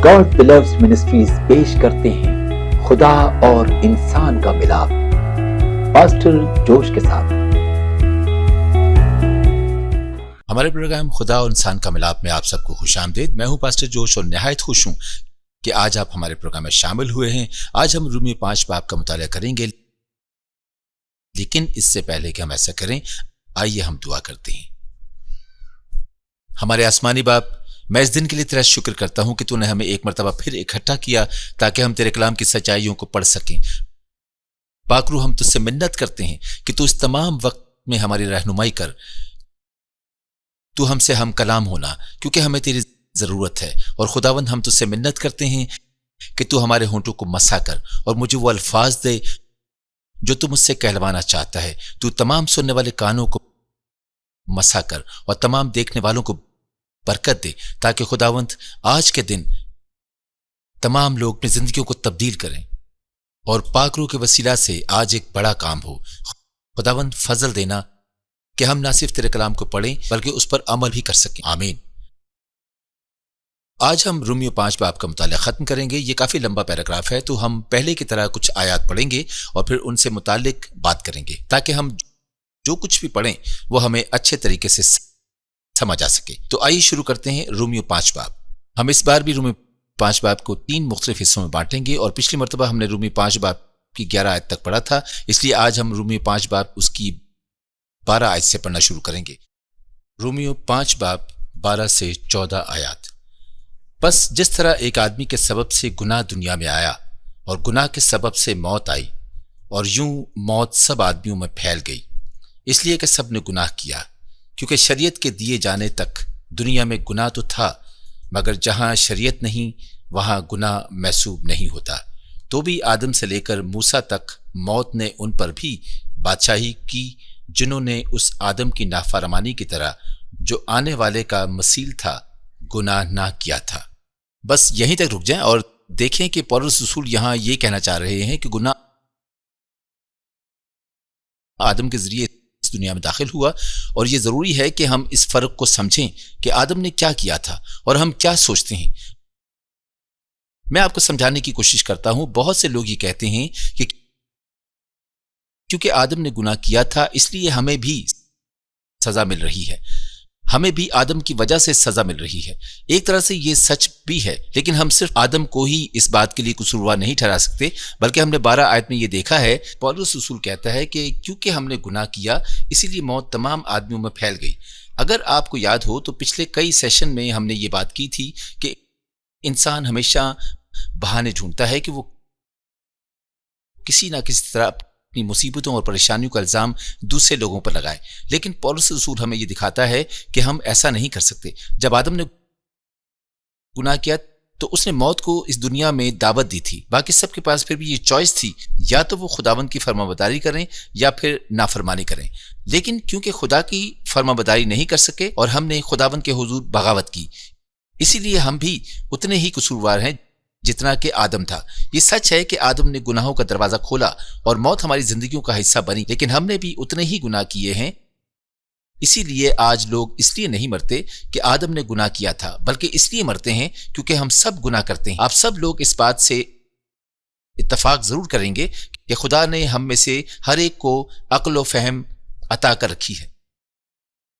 God बिलव्स ministries पेश करते हैं खुदा और इंसान का मिलाप, पास्टर जोश के साथ। हमारे प्रोग्राम खुदा और इंसान का मिलाप में आप सबको खुशामदीद। मैं हूं पास्टर जोश और निहायत खुश हूं कि आज आप हमारे प्रोग्राम में शामिल हुए हैं। आज हम रोमियो 5 बाब का मुताला करेंगे, लेकिन इससे पहले कि हम ऐसा करें, आइए हम दुआ करते हैं। हमारे आसमानी बाप, मैं इस दिन के लिए तेरा शुक्र करता हूं कि तूने हमें एक मरतबा फिर इकट्ठा किया ताकि हम तेरे कलाम की सच्चाइयों को पढ़ सकें। पाकरू, हम तुझसे मिन्नत करते हैं कि तू इस तमाम वक्त में हमारी रहनुमाई कर। तू हमसे हम कलाम होना, क्योंकि हमें तेरी जरूरत है। और खुदावंद, हम तुझसे मिन्नत करते हैं कि तू हमारे होंठों को मसा कर और मुझे वो अल्फाज दे जो तू मुझसे कहलवाना चाहता है। तू तमाम सुनने वाले कानों को मसा कर और तमाम देखने वालों को बरकत दे, ताकि खुदावंद आज के दिन तमाम लोग अपनी जिंदगियों को तब्दील करें और पाकरू के वसीला से आज एक बड़ा काम हो। खुदावंद, फजल देना कि हम ना सिर्फ तेरे कलाम को पढ़ें बल्कि उस पर अमल भी कर सकें। आमीन। आज हम रोमियो 5 बाब का मुताला खत्म करेंगे। ये काफी लंबा पैराग्राफ है, तो हम पहले की तरह कुछ आयात पढ़ेंगे और फिर उनसे मुतालिक बात करेंगे, ताकि हम जो कुछ भी पढ़ें वो हमें अच्छे तरीके से समझ आ सके। तो आइए शुरू करते हैं रोमियो 5 बाब। हम इस बार भी रोमियो 5 बाब को 3 मुख्तलिफ हिस्सों में बांटेंगे और पिछली मरतबा हमने रोमियो 5 बाब की 11 आयत तक पढ़ा था, इसलिए आज हम रोमियो 5 बाब उसकी 12 आयत से पढ़ना शुरू करेंगे। रोमियो 5 बाब 12 से 14 आयत। बस जिस तरह एक आदमी के सबब से गुनाह दुनिया में आया और गुनाह के सबब से मौत आई, और यूं मौत सब आदमियों में फैल गई, इसलिए कि सब ने गुनाह किया। क्योंकि शरीयत के दिए जाने तक दुनिया में गुनाह तो था, मगर जहां शरीयत नहीं वहां गुनाह महसूब नहीं होता। तो भी आदम से लेकर मूसा तक मौत ने उन पर भी बादशाही की जिन्होंने उस आदम की नाफरमानी की तरह जो आने वाले का मसील था गुनाह ना किया था। बस यहीं तक रुक जाएं और देखें कि पौलुस रसूल यहां ये कहना चाह रहे हैं कि गुनाह आदम के जरिए इस दुनिया में दाखिल हुआ, और ये जरूरी है कि हम इस फर्क को समझें कि आदम ने क्या किया था और हम क्या सोचते हैं। मैं आपको समझाने की कोशिश करता हूं। बहुत से लोग ये कहते हैं कि क्योंकि आदम ने गुनाह किया था इसलिए हमें भी सजा मिल रही है, हमें भी आदम की वजह से सजा मिल रही है। एक तरह से ये सच भी है, लेकिन हम सिर्फ आदम को ही इस बात के लिए कसूरवार नहीं ठहरा सकते, बल्कि हमने 12 आयत में ये देखा है, पौलुस रसूल कहता है कि क्योंकि हमने गुनाह किया इसीलिए मौत तमाम आदमियों में फैल गई। अगर आपको याद हो तो पिछले कई सेशन में हमने ये बात की थी कि इंसान हमेशा बहाने ढूंढता है कि वो किसी ना किसी तरह अपनी मुसीबतों और परेशानियों का इल्जाम दूसरे लोगों पर लगाए, लेकिन पौलुस रसूल हमें यह दिखाता है कि हम ऐसा नहीं कर सकते। जब आदम ने गुनाह किया तो उसने मौत को इस दुनिया में दावत दी थी। बाकी सबके पास फिर भी ये चॉइस थी, या तो वो खुदावंद की फरमाबरदारी करें या फिर नाफरमानी करें। लेकिन क्योंकि खुदा की फरमाबरदारी नहीं कर सके और हमने खुदावंद के हुजूर बगावत की, इसीलिए हम भी उतने ही कसूरवार हैं जितना कि आदम था। ये सच है कि आदम ने गुनाहों का दरवाजा खोला और मौत हमारी जिंदगियों का हिस्सा बनी, लेकिन हमने भी उतने ही गुनाह किए हैं। इसीलिए आज लोग इसलिए नहीं मरते कि आदम ने गुनाह किया था, बल्कि इसलिए मरते हैं क्योंकि हम सब गुनाह करते हैं। आप सब लोग इस बात से इत्तफाक जरूर करेंगे कि खुदा ने हम में से हर एक को अक्ल व फहम अता कर रखी है।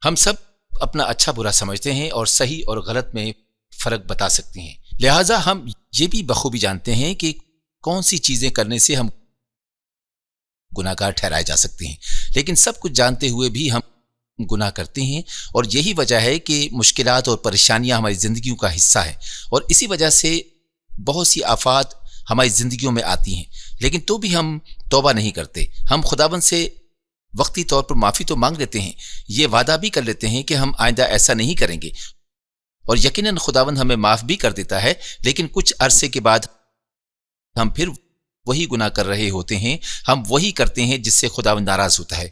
हम सब अपना अच्छा बुरा समझते हैं और सही और गलत में फर्क बता सकते हैं। लिहाजा हम ये भी बखूबी जानते हैं कि कौन सी चीजें करने से हम गुनाहगार ठहराए जा सकते हैं, लेकिन सब कुछ जानते हुए भी हम गुनाह करते हैं। और यही वजह है कि मुश्किलात और परेशानियां हमारी जिंदगियों का हिस्सा है, और इसी वजह से बहुत सी आफात हमारी जिंदगियों में आती हैं, लेकिन तो भी हम तौबा नहीं करते। हम खुदाबंद से वक्ती तौर पर माफी तो मांग लेते हैं, ये वादा भी कर लेते हैं कि हम आइंदा ऐसा नहीं करेंगे, और यकीनन खुदावंद हमें माफ भी कर देता है, लेकिन कुछ अरसे के बाद हम फिर वही गुनाह कर रहे होते हैं। हम वही करते हैं जिससे खुदावंद नाराज होता है।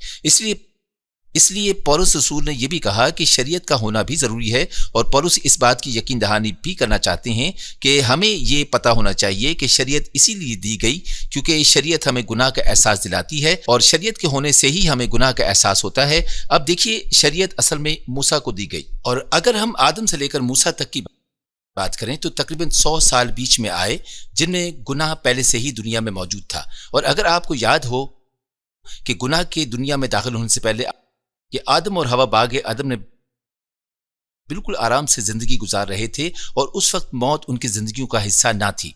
इसलिए पौलुस रसूल ने यह भी कहा कि शरीयत का होना भी जरूरी है, और पौलुस इस बात की यकीन दहानी भी करना चाहते हैं कि हमें ये पता होना चाहिए कि शरीयत इसीलिए दी गई क्योंकि शरीयत हमें गुनाह का एहसास दिलाती है, और शरीयत के होने से ही हमें गुनाह का एहसास होता है। अब देखिए, शरीयत असल में मूसा को दी गई, और अगर हम आदम से लेकर मूसा तक की بات کریں تو تقریباً 100 سال بیچ میں آئے جن میں گناہ پہلے سے ہی دنیا میں موجود تھا. اور اگر آپ کو یاد ہو کہ گناہ کے دنیا میں داخل ہونے سے پہلے یہ آدم اور حوا باغ عدن میں بالکل آرام سے زندگی گزار رہے تھے اور اس وقت موت ان کی زندگیوں کا حصہ نہ تھی.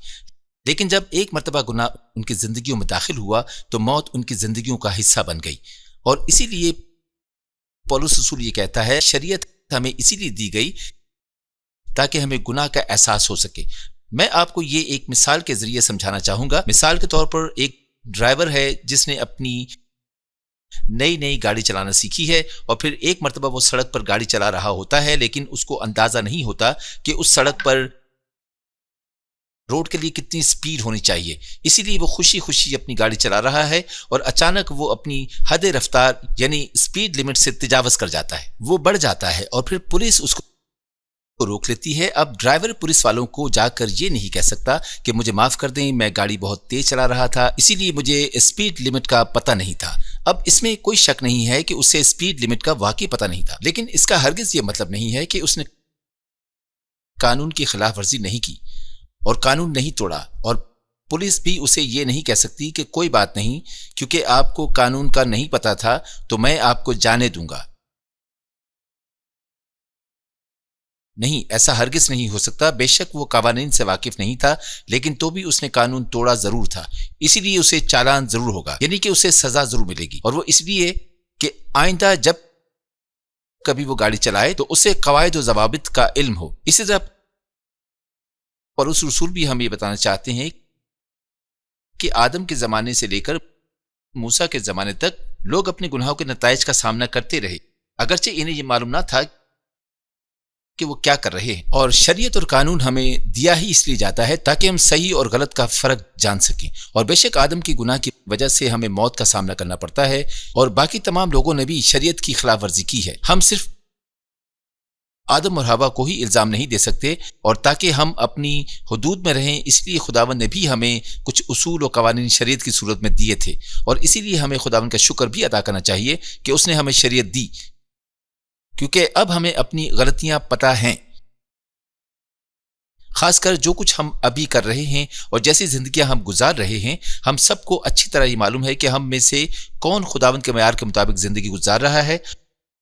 لیکن جب ایک مرتبہ گناہ ان کی زندگیوں میں داخل ہوا تو موت ان کی زندگیوں کا حصہ بن گئی. اور اسی لیے پولس رسول یہ کہتا ہے شریعت ہمیں اسی لیے دی گئی تاکہ ہمیں گناہ کا احساس ہو سکے. میں آپ کو یہ ایک مثال کے ذریعے سمجھانا چاہوں گا. مثال کے طور پر ایک ڈرائیور ہے جس نے اپنی نئی گاڑی چلانا سیکھی ہے اور پھر ایک مرتبہ وہ سڑک پر گاڑی چلا رہا ہوتا ہے لیکن اس کو اندازہ نہیں ہوتا کہ اس سڑک پر روڈ کے لیے کتنی سپیڈ ہونی چاہیے. اسی لیے وہ خوشی خوشی اپنی گاڑی چلا رہا ہے اور اچانک وہ اپنی حد رفتار یعنی سپیڈ لمٹ سے تجاوز کر جاتا ہے. وہ بڑھ جاتا ہے اور پھر پولیس اس کو روک لیتی ہے. اب ڈرائیور پولیس والوں کو جا کر یہ نہیں کہہ سکتا کہ مجھے معاف کر دیں میں گاڑی بہت تیز چلا رہا تھا اسی لیے مجھے سپیڈ لمٹ کا پتہ نہیں تھا. اب اس میں کوئی شک نہیں ہے کہ اسے سپیڈ لمٹ کا واقعی پتہ نہیں تھا لیکن اس کا ہرگز یہ مطلب نہیں ہے کہ اس نے قانون کی خلاف ورزی نہیں کی اور قانون نہیں توڑا. اور پولیس بھی اسے یہ نہیں کہہ سکتی کہ کوئی بات نہیں کیونکہ آپ کو قانون کا نہیں پتہ تھا تو میں آپ کو جانے دوں گا. نہیں، ایسا ہرگز نہیں ہو سکتا. بے شک وہ قوانین سے واقف نہیں تھا لیکن تو بھی اس نے قانون توڑا ضرور تھا. اسی لیے اسے چالان ضرور ہوگا یعنی کہ اسے سزا ضرور ملے گی. اور وہ اس لیے کہ آئندہ جب کبھی وہ گاڑی چلائے تو اسے قواعد و ضوابط کا علم ہو. اسی طرح پولس رسول بھی ہم یہ بتانا چاہتے ہیں کہ آدم کے زمانے سے لے کر موسیٰ کے زمانے تک لوگ اپنے گناہوں کے نتائج کا سامنا کرتے رہے اگرچہ انہیں یہ معلوم نہ تھا کہ وہ کیا کر رہے ہیں. اور شریعت اور قانون ہمیں دیا ہی اس لیے جاتا ہے تاکہ ہم صحیح اور غلط کا فرق جان سکیں. اور بے شک آدم کی گناہ کی وجہ سے ہمیں موت کا سامنا کرنا پڑتا ہے اور باقی تمام لوگوں نے بھی شریعت کی خلاف ورزی کی ہے. ہم صرف آدم اور حوا کو ہی الزام نہیں دے سکتے اور تاکہ ہم اپنی حدود میں رہیں اس لیے خداوند نے بھی ہمیں کچھ اصول و قوانین شریعت کی صورت میں دیے تھے. اور اسی لیے ہمیں خداوند کا شکر بھی ادا کرنا چاہیے کہ اس نے ہمیں شریعت دی کیونکہ اب ہمیں اپنی غلطیاں پتہ ہیں. خاص کر جو کچھ ہم ابھی کر رہے ہیں اور جیسی زندگیاں ہم گزار رہے ہیں ہم سب کو اچھی طرح یہ معلوم ہے کہ ہم میں سے کون خداوند کے معیار کے مطابق زندگی گزار رہا ہے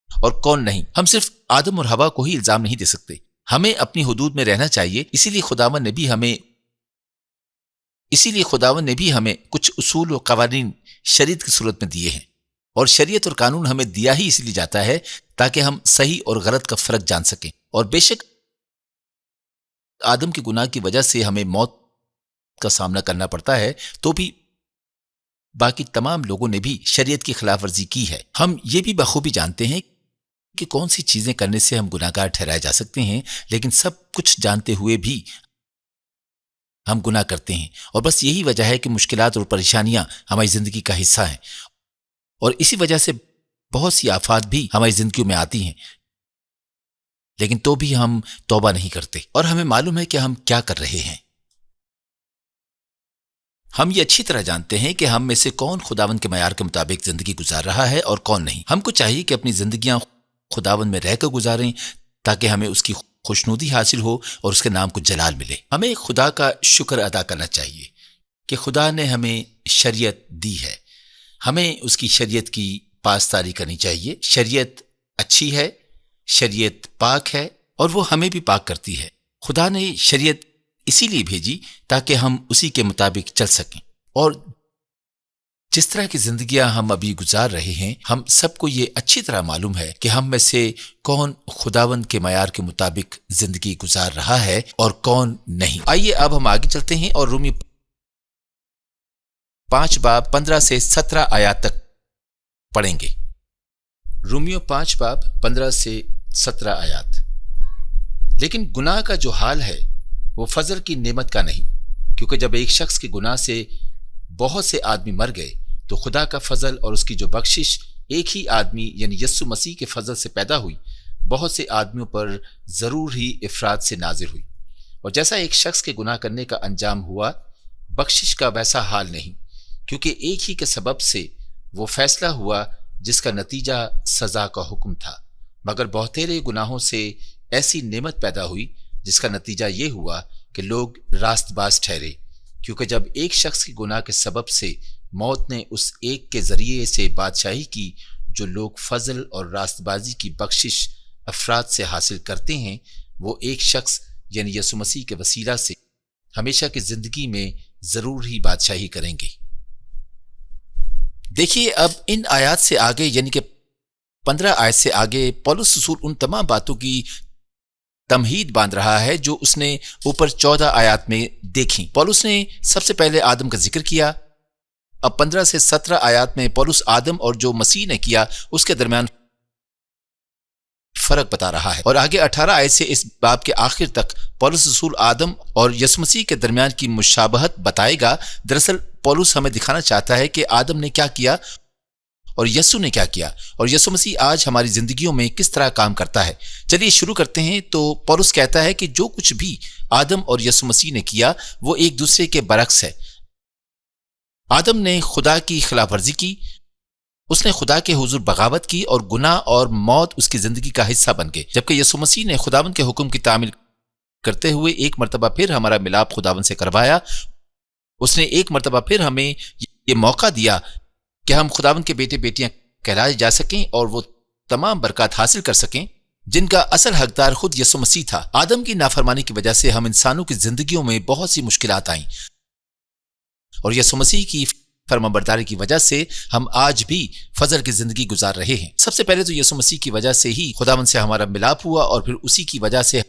اور کون نہیں. ہم صرف آدم اور حوا کو ہی الزام نہیں دے سکتے. ہمیں اپنی حدود میں رہنا چاہیے. اسی لیے خداوند نے بھی ہمیں کچھ اصول و قوانین شریعت کی صورت میں دیے ہیں. اور شریعت اور قانون ہمیں دیا ہی اس لیے جاتا ہے تاکہ ہم صحیح اور غلط کا فرق جان سکیں. اور بے شک آدم کے گناہ کی وجہ سے ہمیں موت کا سامنا کرنا پڑتا ہے تو بھی باقی تمام لوگوں نے بھی شریعت کی خلاف ورزی کی ہے. ہم یہ بھی بخوبی جانتے ہیں کہ کون سی چیزیں کرنے سے ہم گناہگار ٹھہرائے جا سکتے ہیں لیکن سب کچھ جانتے ہوئے بھی ہم گناہ کرتے ہیں. اور بس یہی وجہ ہے کہ مشکلات اور پریشانیاں ہماری زندگی کا حصہ ہیں اور اسی وجہ سے بہت سی آفات بھی ہماری زندگیوں میں آتی ہیں لیکن تو بھی ہم توبہ نہیں کرتے اور ہمیں معلوم ہے کہ ہم کیا کر رہے ہیں. ہم یہ اچھی طرح جانتے ہیں کہ ہم میں سے کون خداوند کے معیار کے مطابق زندگی گزار رہا ہے اور کون نہیں. ہم کو چاہیے کہ اپنی زندگیاں خداوند میں رہ کر گزاریں تاکہ ہمیں اس کی خوشنودی حاصل ہو اور اس کے نام کو جلال ملے. ہمیں خدا کا شکر ادا کرنا چاہیے کہ خدا نے ہمیں شریعت دی ہے. ہمیں اس کی شریعت کی پاسداری کرنی چاہیے. شریعت اچھی ہے، شریعت پاک ہے اور وہ ہمیں بھی پاک کرتی ہے. خدا نے شریعت اسی لیے بھیجی تاکہ ہم اسی کے مطابق چل سکیں. اور جس طرح کی زندگیاں ہم ابھی گزار رہے ہیں ہم سب کو یہ اچھی طرح معلوم ہے کہ ہم میں سے کون خداوند کے معیار کے مطابق زندگی گزار رہا ہے اور کون نہیں. آئیے اب ہم آگے چلتے ہیں اور رومی 5 باب 15 سے 17 آیات تک پڑھیں گے. رومیو 5 باب 15 سے 17 آیات. لیکن گناہ کا جو حال ہے وہ فضل کی نعمت کا نہیں، کیونکہ جب ایک شخص کے گناہ سے بہت سے آدمی مر گئے تو خدا کا فضل اور اس کی جو بخشش ایک ہی آدمی یعنی یسوع مسیح کے فضل سے پیدا ہوئی بہت سے آدمیوں پر ضرور ہی افراد سے نازل ہوئی. اور جیسا ایک شخص کے گناہ کرنے کا انجام ہوا بخشش کا ویسا حال نہیں، کیونکہ ایک ہی کے سبب سے وہ فیصلہ ہوا جس کا نتیجہ سزا کا حکم تھا. مگر بہتیرے گناہوں سے ایسی نعمت پیدا ہوئی جس کا نتیجہ یہ ہوا کہ لوگ راست باز ٹھہرے، کیونکہ جب ایک شخص کی گناہ کے سبب سے موت نے اس ایک کے ذریعے سے بادشاہی کی، جو لوگ فضل اور راست بازی کی بخشش افراد سے حاصل کرتے ہیں، وہ ایک شخص یعنی یسوع مسیح کے وسیلہ سے ہمیشہ کی زندگی میں ضرور ہی بادشاہی کریں گے۔ دیکھیے اب ان آیات سے آگے یعنی کہ 15 آیت سے آگے پولس رسول ان تمام باتوں کی تمہید باندھ رہا ہے جو اس نے اوپر 14 آیات میں دیکھیں۔ پولس نے سب سے پہلے آدم کا ذکر کیا، اب 15 سے 17 آیات میں پولس آدم اور جو مسیح نے کیا اس کے درمیان فرق بتا رہا ہے، اور آگے 18 آیت سے اس باب کے آخر تک پولس رسول آدم اور یسوع مسیح کے درمیان کی مشابہت بتائے گا۔ دراصل پولس ہمیں دکھانا چاہتا ہے کہ آدم نے کیا کیا اور یسوع نے کیا کیا، اور یسوع مسیح آج ہماری زندگیوں میں کس طرح کام کرتا ہے۔ چلیے شروع کرتے ہیں۔ تو پولس کہتا ہے کہ جو کچھ بھی آدم اور یسوع مسیح نے کیا وہ ایک دوسرے کے برعکس ہے۔ آدم نے خدا کی خلاف ورزی کی، اس نے خدا کے حضور بغاوت کی اور گناہ اور موت اس کی زندگی کا حصہ بن گئے، جبکہ یسوع مسیح نے خداوند کے حکم کی تعمیل کرتے ہوئے ایک مرتبہ پھر ہمارا ملاپ خداوند سے کروایا۔ اس نے ایک مرتبہ پھر ہمیں یہ موقع دیا کہ ہم خداوند کے بیٹے بیٹیاں کہلائے جا سکیں اور وہ تمام برکات حاصل کر سکیں جن کا اصل حقدار خود یسوع مسیح تھا۔ آدم کی نافرمانی کی وجہ سے ہم انسانوں کی زندگیوں میں بہت سی مشکلات آئیں، اور یسوع مسیح کی فرمانبرداری کی وجہ سے ہم آج بھی فضل کی زندگی گزار رہے ہیں۔ سب سے پہلے تو یسوع مسیح کی وجہ سے ہی خداوند سے ہمارا ملاپ ہوا، اور پھر اسی کی وجہ سے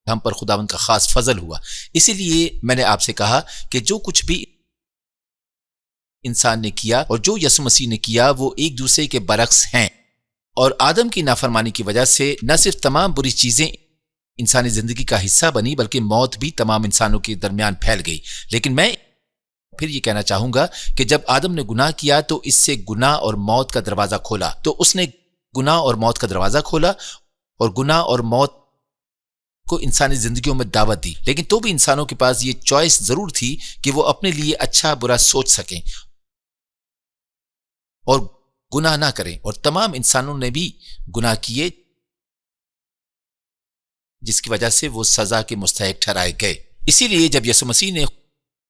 ہم پر خداوند کا خاص فضل ہوا۔ اسی لیے میں نے آپ سے کہا کہ جو کچھ بھی انسان نے کیا اور جو یسوع مسیح نے کیا وہ ایک دوسرے کے برعکس ہیں، اور آدم کی نافرمانی کی وجہ سے نہ صرف تمام بری چیزیں انسانی زندگی کا حصہ بنی بلکہ موت بھی تمام انسانوں کے درمیان پھیل گئی۔ لیکن میں پھر یہ کہنا چاہوں گا کہ جب آدم نے گناہ کیا تو اس سے گناہ اور موت کا دروازہ کھولا، تو اس نے گناہ اور موت کا دروازہ کھولا اور گناہ اور موت کو انسانی زندگیوں میں دعوت دی، لیکن تو بھی انسانوں کے پاس یہ چوائس ضرور تھی کہ وہ اپنے لیے اچھا برا سوچ سکیں اور گناہ نہ کریں، اور تمام انسانوں نے بھی گناہ کیے جس کی وجہ سے وہ سزا کے مستحق ٹھہرائے گئے۔ اسی لیے جب یسوع مسیح نے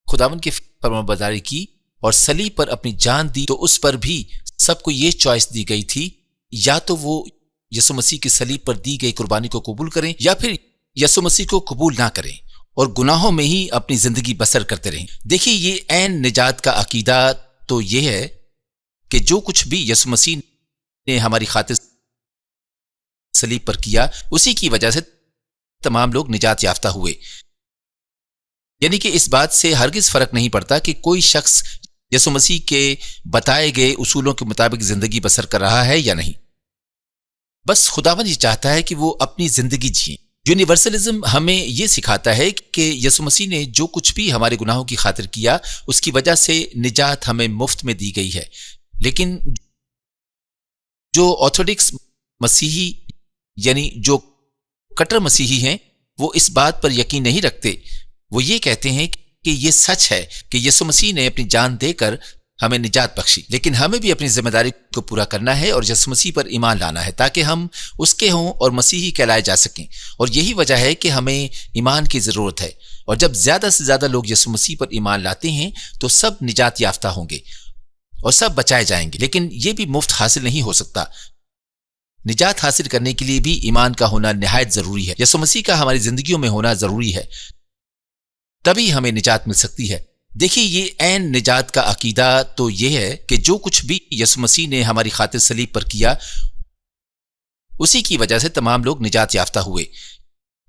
خداوند کی فرمانبرداری کی اور صلیب پر اپنی جان دی تو اس پر بھی سب کو یہ چوائس دی گئی تھی، یا تو وہ یسوع مسیح کی صلیب پر دی گئی قربانی کو قبول کریں یا پھر یسوع مسیح کو قبول نہ کریں اور گناہوں میں ہی اپنی زندگی بسر کرتے رہیں۔ دیکھیے یہ عین نجات کا عقیدہ تو یہ ہے کہ جو کچھ بھی یسوع مسیح نے ہماری خاطر صلیب پر کیا اسی کی وجہ سے تمام لوگ نجات یافتہ ہوئے، یعنی کہ اس بات سے ہرگز فرق نہیں پڑتا کہ کوئی شخص یسوع مسیح کے بتائے گئے اصولوں کے مطابق زندگی بسر کر رہا ہے یا نہیں، بس خداوند یہ چاہتا ہے کہ وہ اپنی زندگی جئیں۔ یونیورسلزم ہمیں یہ سکھاتا ہے کہ یسوع مسیح نے جو کچھ بھی ہمارے گناہوں کی خاطر کیا اس کی وجہ سے نجات ہمیں مفت میں دی گئی ہے، لیکن جو آرتھوڈکس مسیحی یعنی جو کٹر مسیحی ہیں وہ اس بات پر یقین نہیں رکھتے، وہ یہ کہتے ہیں کہ یہ سچ ہے کہ یسوع مسیح نے اپنی جان دے کر ہمیں نجات بخشی، لیکن ہمیں بھی اپنی ذمہ داری کو پورا کرنا ہے اور یسوع مسیح پر ایمان لانا ہے تاکہ ہم اس کے ہوں اور مسیحی کہلائے جا سکیں، اور یہی وجہ ہے کہ ہمیں ایمان کی ضرورت ہے، اور جب زیادہ سے زیادہ لوگ یسوع مسیح پر ایمان لاتے ہیں تو سب نجات یافتہ ہوں گے اور سب بچائے جائیں گے، لیکن یہ بھی مفت حاصل نہیں ہو سکتا۔ نجات حاصل کرنے کے لیے بھی ایمان کا ہونا نہایت ضروری ہے، یسوع مسیح کا ہماری زندگیوں میں ہونا ضروری ہے، تبھی ہمیں نجات مل سکتی ہے۔ دیکھیے یہ عین نجات کا عقیدہ تو یہ ہے کہ جو کچھ بھی یسوع مسیح نے ہماری خاطر صلیب پر کیا اسی کی وجہ سے تمام لوگ نجات یافتہ ہوئے،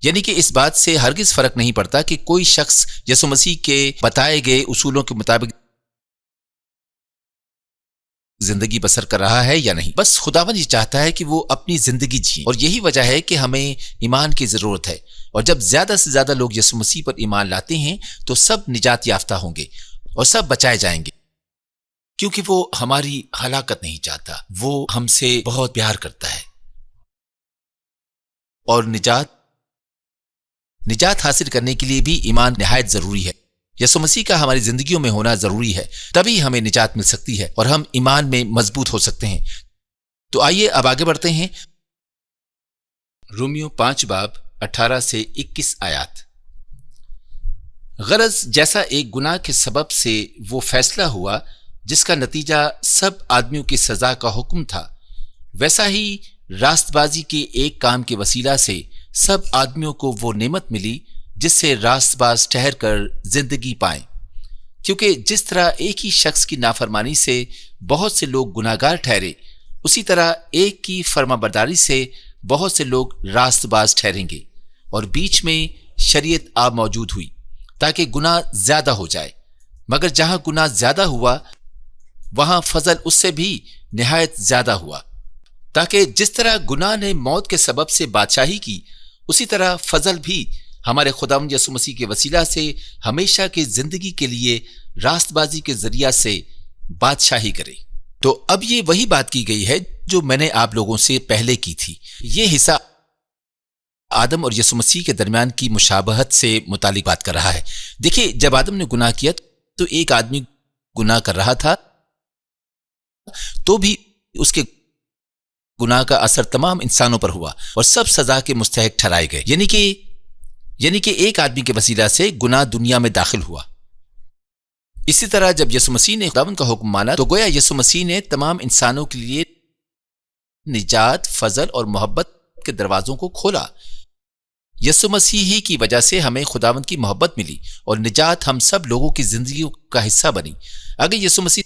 یعنی کہ اس بات سے ہرگز فرق نہیں پڑتا کہ کوئی شخص یسوع مسیح کے بتائے گئے اصولوں کے مطابق زندگی بسر کر رہا ہے یا نہیں، بس خداوند یہ چاہتا ہے کہ وہ اپنی زندگی جئیں، اور یہی وجہ ہے کہ ہمیں ایمان کی ضرورت ہے، اور جب زیادہ سے زیادہ لوگ یسوع مسیح پر ایمان لاتے ہیں تو سب نجات یافتہ ہوں گے اور سب بچائے جائیں گے، کیونکہ وہ ہماری ہلاکت نہیں چاہتا، وہ ہم سے بہت پیار کرتا ہے، اور نجات حاصل کرنے کے لیے بھی ایمان نہایت ضروری ہے۔ یسوع مسیح کا ہماری زندگیوں میں ہونا ضروری ہے، تبھی ہمیں نجات مل سکتی ہے اور ہم ایمان میں مضبوط ہو سکتے ہیں۔ تو آئیے اب آگے بڑھتے ہیں۔ رومیو 5 باب 18 से 21 आयत। गरज जैसा एक गुनाह के सबब से वो फैसला हुआ जिसका नतीजा सब आदमियों की सजा का हुक्म था, वैसा ही रास्तबाजी के एक काम के वसीला से सब आदमियों को वो नेमत मिली जिससे रास्तबाज ठहर कर जिंदगी पाएं। क्योंकि जिस तरह एक ही शख्स की नाफरमानी से बहुत से लोग गुनाहगार ठहरे, उसी तरह एक की फर्माबरदारी से बहुत से लोग रास्तबाज ठहरेंगे। और बीच में शरीयत आ मौजूद हुई ताकि गुनाह ज्यादा हो जाए, मगर जहां गुनाह ज्यादा हुआ वहां फजल उससे भी निहायत ज्यादा हुआ, ताकि जिस तरह गुनाह ने मौत के सबब से बादशाही की, उसी तरह फजल भी हमारे खुदावंद यीशु मसीह के वसीला से हमेशा की जिंदगी के लिए रास्तबाजी के जरिया से बादशाही करे। तो अब ये वही बात की गई है जो मैंने आप लोगों से पहले की थी। ये हिस्सा आदम और यीशु मसीह के दरमियान की मुशाबहत से मुतालिक बात कर रहा है। देखिए, जब आदम ने गुनाह किया तो एक आदमी गुनाह कर रहा था, तो भी उसके गुनाह का असर तमाम इंसानों पर हुआ और सब सजा के मुस्तहिक ठहराए गए। यानी कि एक आदमी के वसीला से गुनाह दुनिया में दाखिल हुआ। इसी तरह जब यीशु मसीह ने खुदावंद का हुक्म माना तो गोया यीशु मसीह ने तमाम इंसानों के लिए निजात, फजल और मोहब्बत के दरवाजों को खोला। यीशु मसीह ही की वजह से हमें खुदावंद की मोहब्बत मिली और निजात हम सब लोगों की जिंदगी का हिस्सा बनी। अगर यीशु मसीह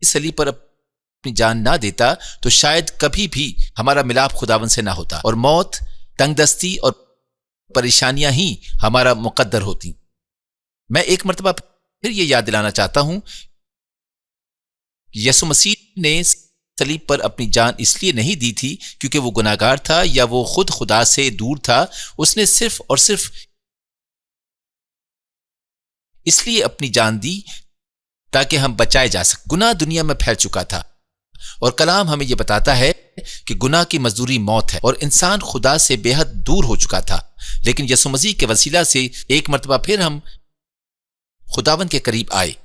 सलीब पर अपनी जान ना देता तो शायद कभी भी हमारा मिलाप खुदावंद से ना होता और मौत, तंगदस्ती और परेशानियां ही हमारा मुकद्दर होती। मैं एक मर्तबा फिर ये याद दिलाना चाहता हूं, यीशु मसीह ने सलीब पर अपनी जान इसलिए नहीं दी थी क्योंकि वो गुनाहगार था या वो खुद खुदा से दूर था। उसने सिर्फ और सिर्फ इसलिए अपनी जान दी ताकि हम बचाए जा सकें। गुनाह दुनिया में फैल चुका था और कलाम हमें यह बताता है कि गुनाह की मजदूरी मौत है और इंसान खुदा से बेहद दूर हो चुका था। लेकिन यीशु मसीह के वसीला से एक मर्तबा फिर हम खुदावंद के करीब आए,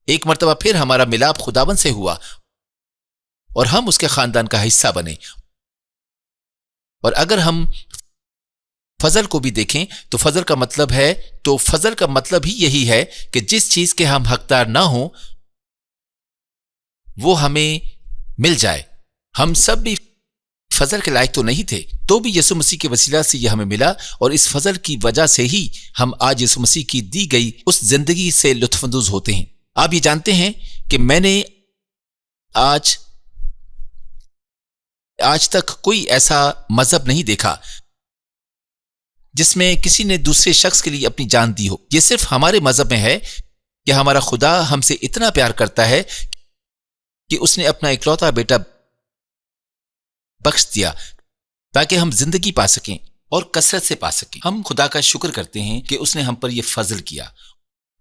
एक मर्तबा फिर हमारा मिलाप खुदावंद से हुआ और हम उसके खानदान का हिस्सा बने। और अगर हम फजल को भी देखें तो फजल का मतलब ही यही है कि जिस चीज के हम हकदार ना हो वो हमें मिल जाए। हम सब भी फजल के लायक तो नहीं थे, तो भी यीशु मसीह के वसीला से यह हमें मिला और इस फजल की वजह से ही हम आज यीशु मसीह की दी गई उस जिंदगी से लुत्फअंदोज होते हैं। आप ये जानते हैं कि मैंने आज तक कोई ऐसा मजहब नहीं देखा जिसमें किसी ने दूसरे शख्स के लिए अपनी जान दी हो। यह सिर्फ हमारे मजहब में है कि हमारा खुदा हमसे इतना प्यार करता है कि उसने अपना इकलौता बेटा बख्श दिया ताकि हम जिंदगी पा सकें और कसरत से पा सकें। हम खुदा का शुक्र करते हैं कि उसने हम पर यह फजल किया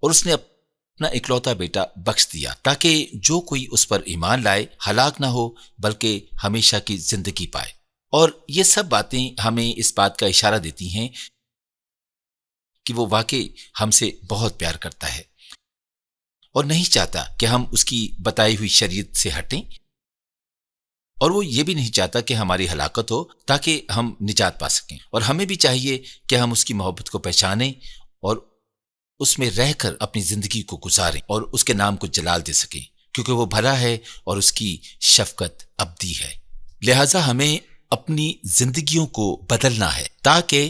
और उसने अपना इकलौता बेटा बख्श दिया ताकि जो कोई उस पर ईमान लाए हलाक ना हो बल्कि हमेशा की जिंदगी पाए। और ये सब बातें हमें इस बात का इशारा देती हैं कि वो वाकई हमसे बहुत प्यार करता है और नहीं चाहता कि हम उसकी बताई हुई शरीयत से हटें, और वो ये भी नहीं चाहता कि हमारी हलाकत हो ताकि हम निजात पा सकें। और हमें भी चाहिए कि हम उसकी मोहब्बत को पहचानें और उसमें रहकर अपनी जिंदगी को गुजारें और उसके नाम को जलाल दे सकें, क्योंकि वो भला है और उसकी शफकत अबदी है। लिहाजा हमें अपनी जिंदगियों को बदलना है ताकि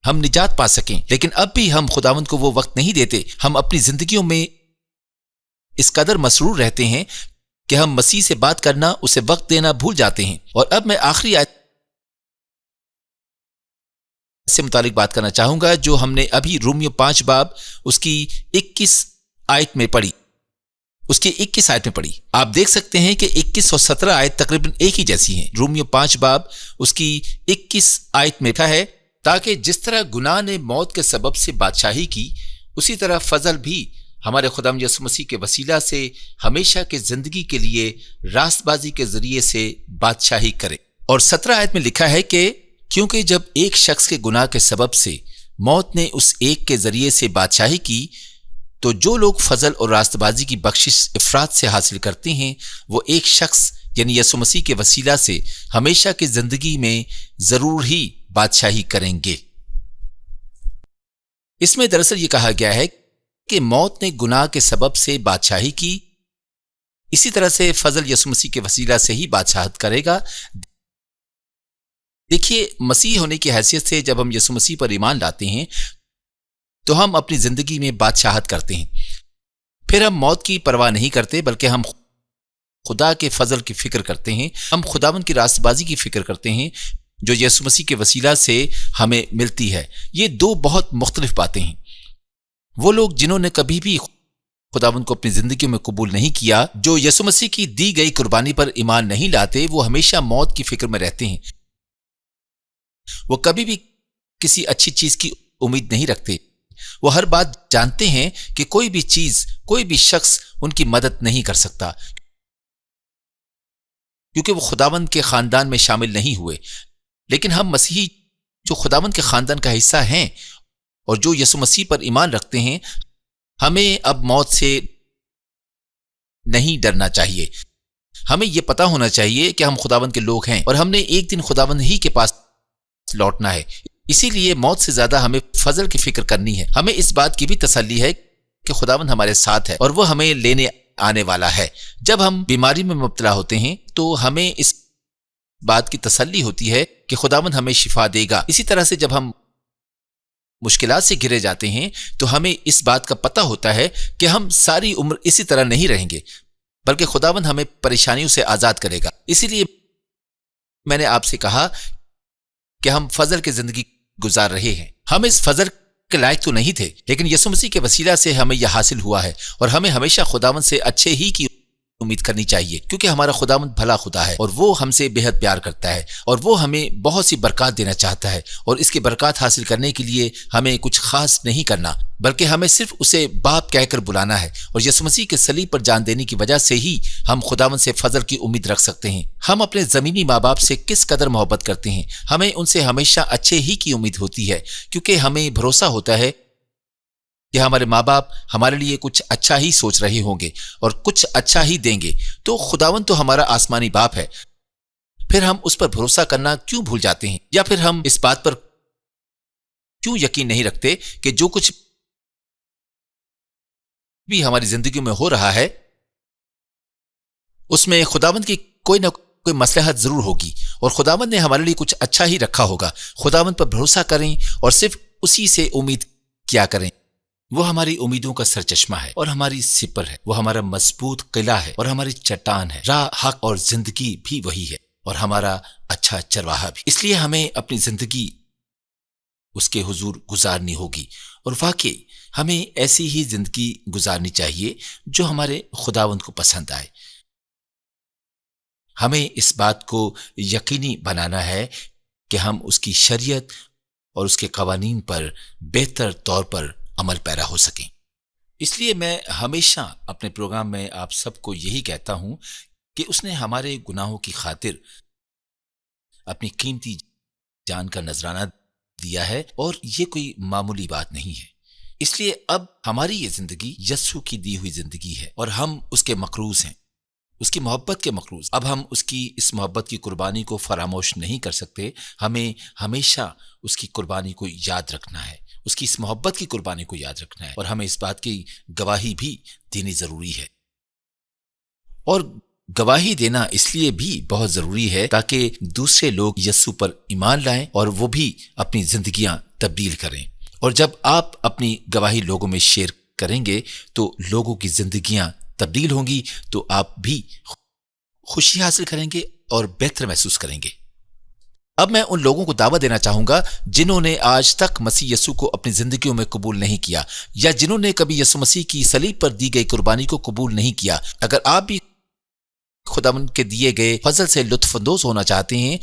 हम निजात पा सकें। लेकिन अब भी हम खुदावंद को वो वक्त नहीं देते। हम अपनी जिंदगियों में इस कदर मसरूर रहते हैं कि हम मसीह से बात करना, उसे वक्त देना भूल जाते हैं। और अब मैं आखिरी आयत से मुतालिक बात करना चाहूंगा जो हमने अभी रोमियो 5 बाब उसकी 21 आयत में पढ़ी। आप देख सकते हैं कि 21 और 17 आयत तकरीबन एक ही जैसी हैं। रोमियो 5 बाब उसकी 21 आयत में लिखा है, ताकि जिस तरह गुनाह ने मौत के सबब से बादशाही की, उसी तरह फजल भी हमारे खुदावंद यीशु मसीह के वसीला से हमेशा के जिंदगी के लिए रास्तबाजी के जरिए से बादशाही करे। और 17 आयत में लिखा है कि क्योंकि जब एक शख्स के गुनाह के सबब से मौत ने उस एक के जरिए से बादशाही की, तो जो लोग फजल और रास्तबाजी की बख्शिश इफरात से हासिल करते हैं वो एक शख्स यानी यीशु मसीह के वसीला से हमेशा की जिंदगी में जरूर ही बादशाही करेंगे। इसमें दरअसल ये कहा गया है कि मौत ने गुनाह के सबब से बादशाही की, इसी तरह से फजल यसु मसीह के वसीला से ही बादशाहत करेगा। देखिए, मसीह होने की हैसियत से जब हम यसु मसीह पर ईमान लाते हैं तो हम अपनी जिंदगी में बादशाहत करते हैं। फिर हम मौत की परवाह नहीं करते, बल्कि हम खुदा के फजल की फिक्र करते हैं। हम खुदावंद की रास्तबाजी की फिक्र करते हैं जो यसु मसीह के वसीला से हमें मिलती है। ये दो बहुत मुख्तलिफ बातें हैं। वो लोग जिन्होंने कभी भी खुदावंद को अपनी जिंदगी में कबूल नहीं किया, जो यसु मसीह की दी गई कुर्बानी पर ईमान नहीं लाते, वो हमेशा मौत की फिक्र में रहते हैं। वो कभी भी किसी अच्छी चीज की उम्मीद नहीं रखते। वो हर बात जानते हैं कि कोई भी चीज, कोई भी शख्स उनकी मदद नहीं कर सकता, क्योंकि वो खुदावंद के खानदान में शामिल नहीं हुए। लेकिन हम मसीही जो खुदावंद के खानदान का हिस्सा हैं और जो यसु मसीह पर ईमान रखते हैं, हमें अब मौत से नहीं डरना चाहिए। हमें यह पता होना चाहिए कि हम खुदावंद के लोग हैं और हमने एक दिन खुदावंद ही के पास लौटना है। इसीलिए मौत से ज्यादा हमें फजल की फिक्र करनी है। हमें इस बात की भी तसल्ली है कि खुदावंद हमारे साथ है और वो हमें लेने आने वाला है। जब हम बीमारी में मुब्तला होते हैं तो हमें इस बात की तसल्ली होती है कि खुदावंद हमें शिफा देगा। इसी तरह से जब हम मुश्किलात से घिरे जाते हैं तो हमें इस बात का पता होता है कि हम सारी उम्र इसी तरह नहीं रहेंगे, बल्कि खुदावंद हमें परेशानियों से आजाद करेगा। इसीलिए मैंने आपसे कहा कि हम फजल की जिंदगी गुजार रहे हैं। हम इस फजल के लायक तो नहीं थे, लेकिन यसु मसीह के वसीला से हमें यह हासिल हुआ है और हमें हमेशा खुदावंद से अच्छे ही की उम्मीद करनी चाहिए, क्योंकि हमारा खुदावंद भला खुदा है और वो हमसे बेहद प्यार करता है और वो हमें बहुत सी बरकत देना चाहता है। और इसकी बरकत हासिल करने के लिए हमें कुछ खास नहीं करना, बल्कि हमें सिर्फ उसे बाप कहकर बुलाना है। और यसु मसीह के सलीब पर जान देने की वजह से ही हम खुदावंद से फजल की उम्मीद रख सकते हैं। हम अपने जमीनी माँ बाप से किस कदर मोहब्बत करते हैं, हमें उनसे हमेशा अच्छे ही की उम्मीद होती है, क्योंकि हमें भरोसा होता है कि हमारे माँ बाप हमारे लिए कुछ अच्छा ही सोच रहे होंगे और कुछ अच्छा ही देंगे। तो खुदावंद तो हमारा आसमानी बाप है। फिर हम उस पर भरोसा करना क्यों भूल जाते हैं, या फिर हम इस बात पर क्यों यकीन नहीं रखते कि जो कुछ भी हमारी जिंदगी में हो रहा है उसमें खुदावंद की कोई ना कोई मसलहत जरूर होगी और खुदावंद ने हमारे लिए कुछ अच्छा ही रखा होगा। खुदावंद पर भरोसा करें और सिर्फ उसी से उम्मीद किया करें। वो हमारी उम्मीदों का सरचश्मा है और हमारी सिपर है। वो हमारा मजबूत किला है और हमारी चट्टान है। राह, हक और जिंदगी भी वही है और हमारा अच्छा चरवाहा भी। इसलिए हमें अपनी जिंदगी उसके हुजूर गुजारनी होगी और वाकई हमें ऐसी ही जिंदगी गुजारनी चाहिए जो हमारे खुदावंद को पसंद आए। हमें इस बात को यकीनी बनाना है कि हम उसकी शरीयत और उसके कवानीन पर बेहतर तौर पर अमल पैरा हो सकें। इसलिए मैं हमेशा अपने प्रोग्राम में आप सबको यही कहता हूं कि उसने हमारे गुनाहों की खातिर अपनी कीमती जान का नजराना दिया है और ये कोई मामूली बात नहीं है। इसलिए अब हमारी ये जिंदगी यस्सु की दी हुई जिंदगी है और हम उसके मकरूज हैं, उसकी मोहब्बत के मकरूज। अब हम उसकी इस मोहब्बत की कुर्बानी को फरामोश नहीं कर सकते। हमें हमेशा उसकी कुर्बानी को याद रखना है, उसकी इस मोहब्बत की कुर्बानी को याद रखना है और हमें इस बात की गवाही भी देनी जरूरी है। और गवाही देना इसलिए भी बहुत जरूरी है ताकि दूसरे लोग यस्सु पर ईमान लाएं और वो भी अपनी जिंदगियां तब्दील करें। और जब आप अपनी गवाही लोगों में शेयर करेंगे तो लोगों की जिंदगियां तब्दील होंगी, तो आप भी खुशी हासिल करेंगे और बेहतर महसूस करेंगे। अब मैं उन लोगों को दावा देना चाहूंगा जिन्होंने आज तक मसीह यस्सु को अपनी जिंदगियों में कबूल नहीं किया, या जिन्होंने कभी यस्सु मसीह की सलीब पर दी गई कुर्बानी को कबूल नहीं किया। अगर आप भी खुदावंद के दिए गए फजल से लुत्फअंदोज होना चाहते हैं,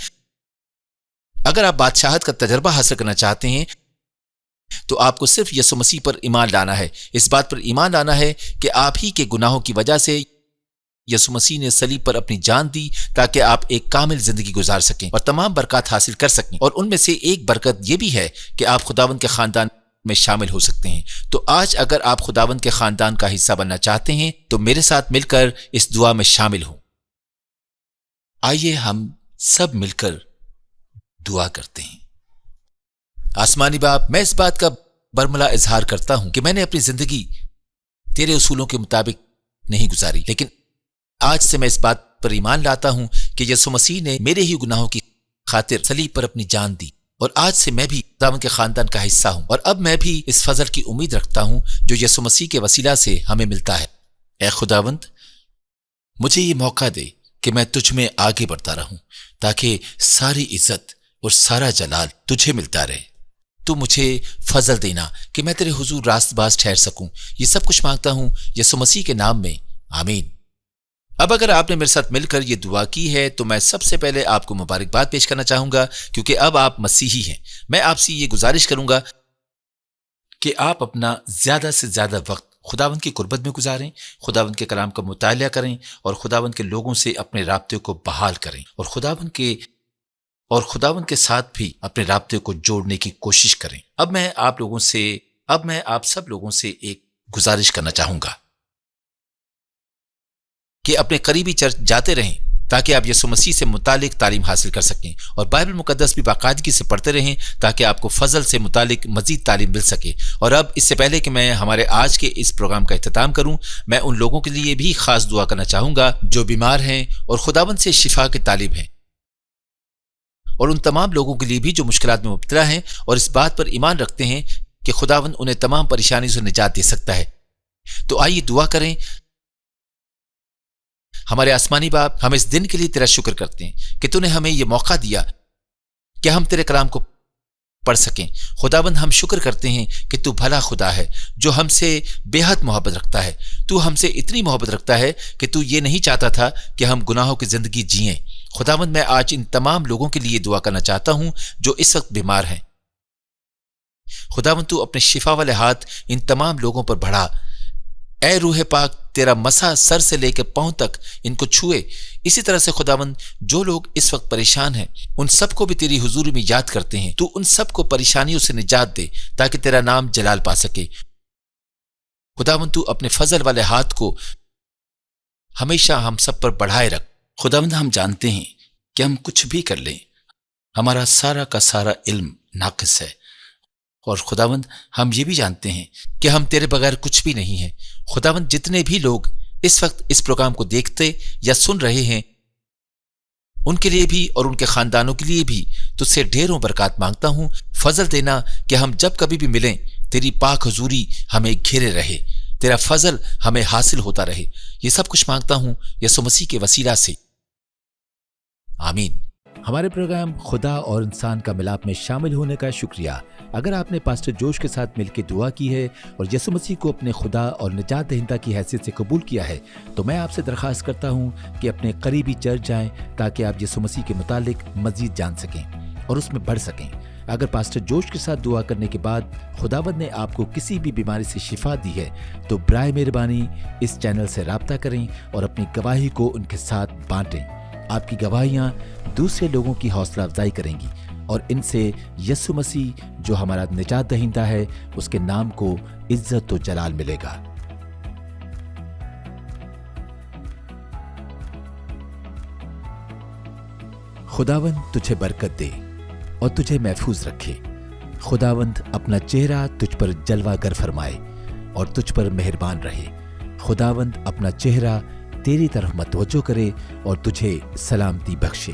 अगर आप बादशाहत का तजर्बा हासिल करना चाहते हैं, तो आपको सिर्फ यस्सु मसीह पर ईमान लाना है। इस बात पर ईमान लाना है कि आप ही के गुनाहों की वजह से यस्सु मसीह ने सलीब पर अपनी जान दी ताकि आप एक कामिल जिंदगी गुजार सकें और तमाम बरकत हासिल कर सकें। और उनमें से एक बरकत यह भी है कि आप खुदावंद के खानदान में शामिल हो सकते हैं। तो आज अगर आप खुदावंद के खानदान का हिस्सा बनना चाहते हैं तो मेरे साथ मिलकर इस दुआ में शामिल हों। आइए हम सब मिलकर दुआ करते हैं। आसमानी बाप, मैं इस बात का बरमला इजहार करता हूं कि मैंने अपनी जिंदगी तेरे उसूलों के मुताबिक नहीं गुजारी, लेकिन आज से मैं इस बात पर ईमान लाता हूं कि यीशु मसीह ने मेरे ही गुनाहों की खातिर सलीब पर अपनी जान दी, और आज से मैं भी खुदावंद के खानदान का हिस्सा हूं, और अब मैं भी इस फजल की उम्मीद रखता हूं जो यीशु मसीह के वसीला से हमें मिलता है। ऐ खुदावंद, मुझे ये मौका दे कि मैं तुझ में आगे बढ़ता रहूं, ताकि सारी इज्जत और सारा जलाल तुझे मिलता रहे। तू मुझे फजल देना कि मैं तेरे हुजूर रास्तबाज ठहर सकूं। ये सब कुछ मांगता हूं यीशु मसीह के नाम में, आमीन। अब अगर आपने मेरे साथ मिलकर ये दुआ की है तो मैं सबसे पहले आपको मुबारकबाद पेश करना चाहूंगा, क्योंकि अब आप मसीही हैं। मैं आपसे ये गुजारिश करूंगा कि आप अपना ज्यादा से ज्यादा वक्त खुदावंद की कुर्बत में गुजारें, खुदावंद के कलाम का मुतालिया करें और खुदावंद के लोगों से अपने राब्ते को बहाल करें, और खुदावंद के साथ भी अपने राब्ते को जोड़ने की कोशिश करें। अब मैं आप सब लोगों से एक गुजारिश करना चाहूंगा कि अपने करीबी चर्च जाते रहें, ताकि आप यीशु मसीह से मुतालिक तालीम हासिल कर सकें, और बाइबल मुकद्दस भी बाकायदगी से पढ़ते रहें, ताकि आपको फजल से मुतालिक मजीद तालीम मिल सके। और अब इससे पहले कि मैं हमारे आज के इस प्रोग्राम का इख्तिताम करूं, मैं उन लोगों के लिए भी खास दुआ करना चाहूंगा जो बीमार हैं और खुदावंद से शिफा के तालिब हैं, और उन तमाम लोगों के लिए भी जो मुश्किलात में मुब्तला हैं और इस बात पर ईमान रखते हैं कि खुदावंद उन्हें तमाम परेशानियों से निजात दे सकता है। तो आइए दुआ करें। हमारे आसमानी बाप, हम इस दिन के लिए तेरा शुक्र करते हैं कि तूने हमें यह मौका दिया कि हम तेरे कलाम को पढ़ सकें। खुदावंद, हम शुक्र करते हैं कि तू भला खुदा है जो हमसे बेहद मोहब्बत रखता है। तू हमसे इतनी मोहब्बत रखता है कि तू ये नहीं चाहता था कि हम गुनाहों की जिंदगी जिएं। खुदावंद, मैं आज इन तमाम लोगों के लिए दुआ करना चाहता हूं जो इस वक्त बीमार हैं। खुदावंद, तू अपने शिफा वाले हाथ इन तमाम लोगों पर बढ़ा। ऐ रूह पाक, तेरा मसा सर से लेकर पांव तक इनको छुए। इसी तरह से खुदावंद, जो लोग इस वक्त परेशान हैं उन सबको भी तेरी हुजूरी में याद करते हैं। तू उन सबको परेशानियों से निजात दे ताकि तेरा नाम जलाल पा सके। खुदावंद, तू अपने फजल वाले हाथ को हमेशा हम सब पर बढ़ाए रख। खुदावंद, हम जानते हैं कि हम कुछ भी कर लें, हमारा सारा का सारा इल्म नाकिस है, और खुदावंद हम ये भी जानते हैं कि हम तेरे बगैर कुछ भी नहीं हैं। खुदावंद, जितने भी लोग इस वक्त इस प्रोग्राम को देखते या सुन रहे हैं उनके लिए भी और उनके खानदानों के लिए भी तुझसे ढेरों बरकत मांगता हूं। फजल देना कि हम जब कभी भी मिलें तेरी पाक हुजूरी हमें घेरे रहे, तेरा फजल हमें हासिल होता रहे। ये सब कुछ मांगता हूं यीशु मसीह के वसीला से, आमीन। हमारे प्रोग्राम खुदा और इंसान का मिलाप में शामिल होने का शुक्रिया। अगर आपने पास्टर जोश के साथ मिलकर दुआ की है और यीशु मसीह को अपने खुदा और निजात दहिंदा की हैसियत से कबूल किया है, तो मैं आपसे दरख्वास्त करता हूं कि अपने करीबी चर्च जाएं, ताकि आप यीशु मसीह के मुतालिक मजीद जान सकें और उसमें बढ़ सकें। अगर पास्टर जोश के साथ दुआ करने के बाद खुदावंद ने आपको किसी भी बीमारी से शिफा दी है, तो बराए मेहरबानी इस चैनल से राब्ता करें और अपनी गवाही को उनके साथ बांटें। आपकी गवाहियाँ दूसरे लोगों की हौसला अफजाई करेंगी और इनसे यीशु मसीह जो हमारा निजात दहिंदा है उसके नाम को इज्जत और जलाल मिलेगा। खुदावंद तुझे बरकत दे और तुझे महफूज रखे। खुदावंद अपना चेहरा तुझ पर जलवागर फरमाए और तुझ पर मेहरबान रहे। खुदावंद अपना चेहरा तेरी तरफ मतवज्जो करे और तुझे सलामती बख्शे।